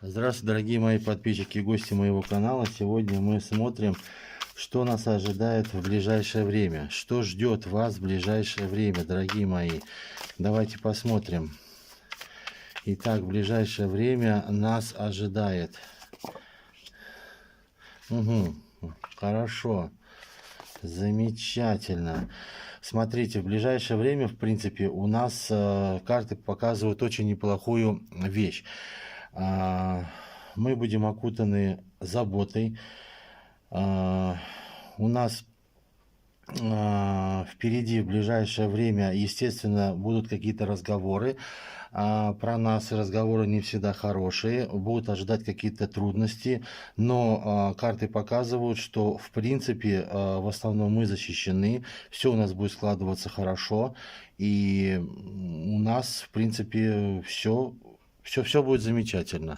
Здравствуйте, дорогие мои подписчики и гости моего канала. Сегодня мы смотрим, что нас ожидает в ближайшее время. Что ждет вас в ближайшее время, дорогие мои. Давайте посмотрим. Итак, в ближайшее время нас ожидает. Угу, хорошо. Замечательно. Смотрите, в ближайшее время, в принципе, у нас карты показывают очень неплохую вещь. Мы будем окутаны заботой. У нас впереди в ближайшее время, естественно, будут какие-то разговоры про нас, и разговоры не всегда хорошие, будут ожидать какие-то трудности, но карты показывают, что в принципе в основном мы защищены, все у нас будет складываться хорошо, и у нас в принципе все будет замечательно.